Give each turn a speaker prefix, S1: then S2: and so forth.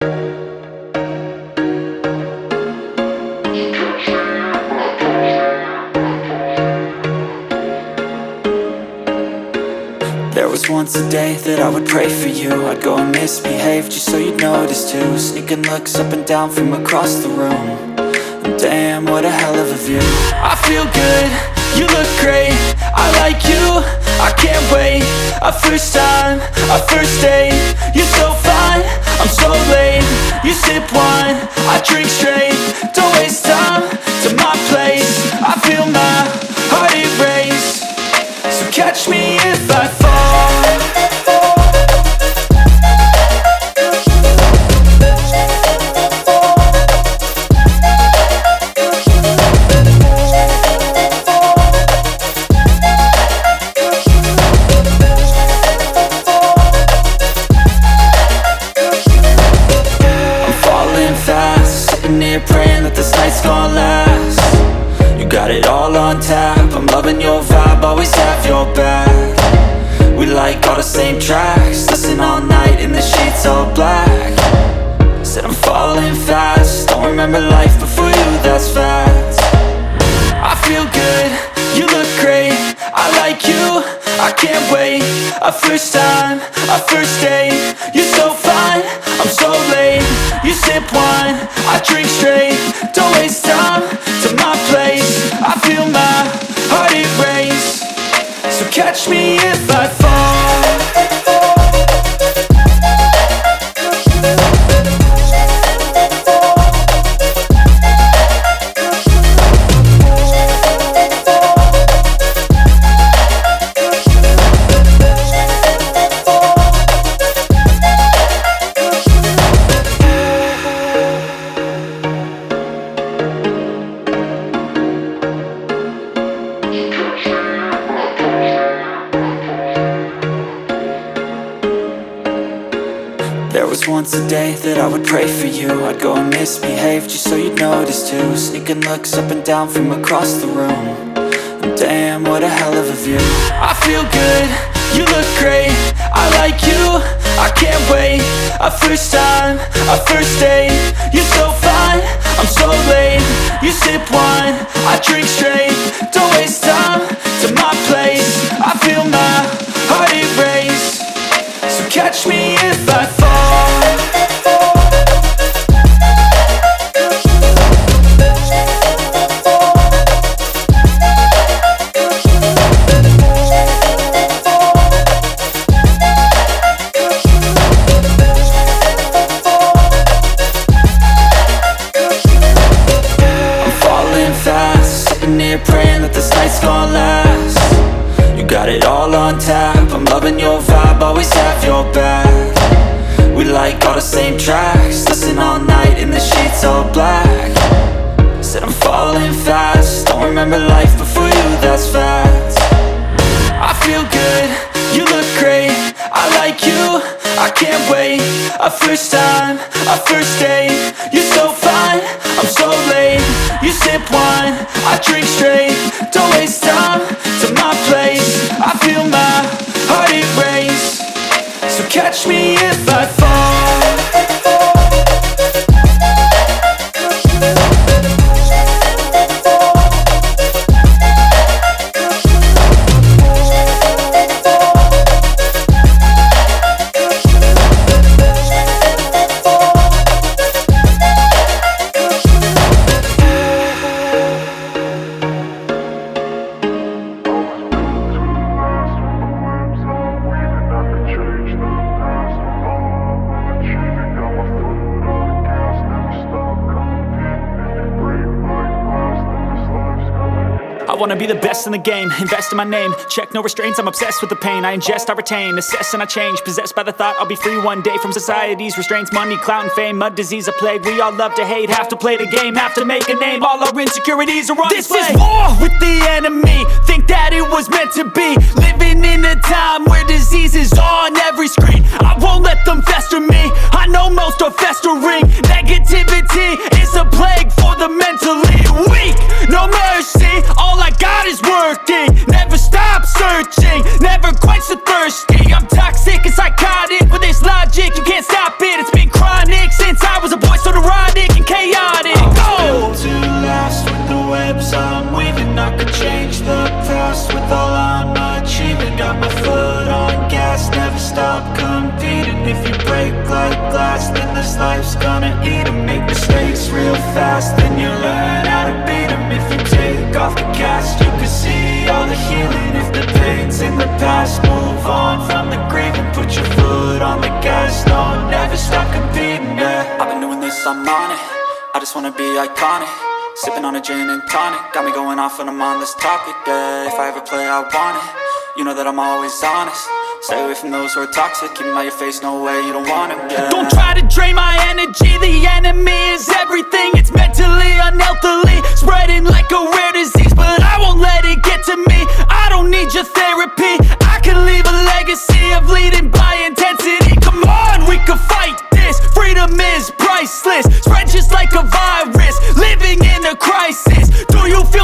S1: There was once a day that I would pray for you. I'd go and misbehave just so you'd notice too. Sneaking looks up and down from across the room. And damn, what a hell of a view. I feel good, you look great, I like you, I can't wait. A first time, a first date. You're so fine, I'm so late. You sip wine, I drink straight. Don't waste time to my place. I feel my heart erase. So catch me if I fall. I'm falling fast, sitting here praying that this night's gonna last. You got it all on tap, I'm loving your vibe, always have your back. We like all the same tracks, listen all night in the sheets all black. Said I'm falling fast, don't remember life before you, that's fact. I feel good, you look great, I like you, I can't wait. A first time, a first date. You're so fine, I'm so late. You sip wine, I drink straight. Don't waste time to my place. I feel my heart erase. So catch me if I fall. There was once a day that I would pray for you. I'd go and misbehave just so you'd notice too. Sneaking looks up and down from across the room. And damn, what a hell of a view. I feel good, you look great, I like you, I can't wait. A first time, a first date. You're so fine, I'm so late. You sip wine, I drink straight. Don't waste time to my place. I feel my heart erase. So catch me if I fall. Praying that this night's gonna last. You got it all on tap, I'm loving your vibe, always have your back. We like all the same tracks, listen all night in the sheets all black. Said I'm falling fast, don't remember life before you, that's fact. I feel good, you look great, I like you, I can't wait. A first time, a first date. You're so fine, I'm so late. You sip wine, I drink straight. Don't waste time to my place. I feel my heart erase. So catch me if I fall.
S2: I wanna be the best in the game, invest in my name. Check no restraints, I'm obsessed with the pain. I ingest, I retain, assess and I change. Possessed by the thought I'll be free one day from society's restraints. Money, clout and fame, mud, disease, a plague. We all love to hate, have to play the game, have to make a name. All our insecurities are on display. This is war with the enemy, think that it was meant to be. Living in a time where disease is on every screen. I won't let them fester me, I know most are festering. Negativity is a plague for the mentally weak. No mercy, all I got is working. Never stop searching, never quench the thirsty. I'm toxic and psychotic with this logic, you can't stop it. It's been chronic since
S1: this life's gonna eat 'em. Make mistakes real fast, then you learn how to beat 'em. If you take off the cast, you can see all the healing. If the pain's in the past, move on from the grieving. Put your foot on the gas, no, never stop competing, yeah. I've been doing this, I'm on it. I just wanna be iconic. Sipping on a gin and tonic, got me going off when I'm on this topic, yeah. If I ever play, I want it. You know that I'm always honest. Stay away from those who are toxic. Keep them out your face, no way, you don't want it, yeah.
S2: Don't try to drain my energy. The enemy is everything. It's mentally, unhealthily, spreading like a rare disease. But I won't let it get to me. I don't need your therapy. I can leave a legacy of leading by intensity. Come on, we can fight this. Freedom is priceless. Spread just like a virus. Living in a crisis. Do you feel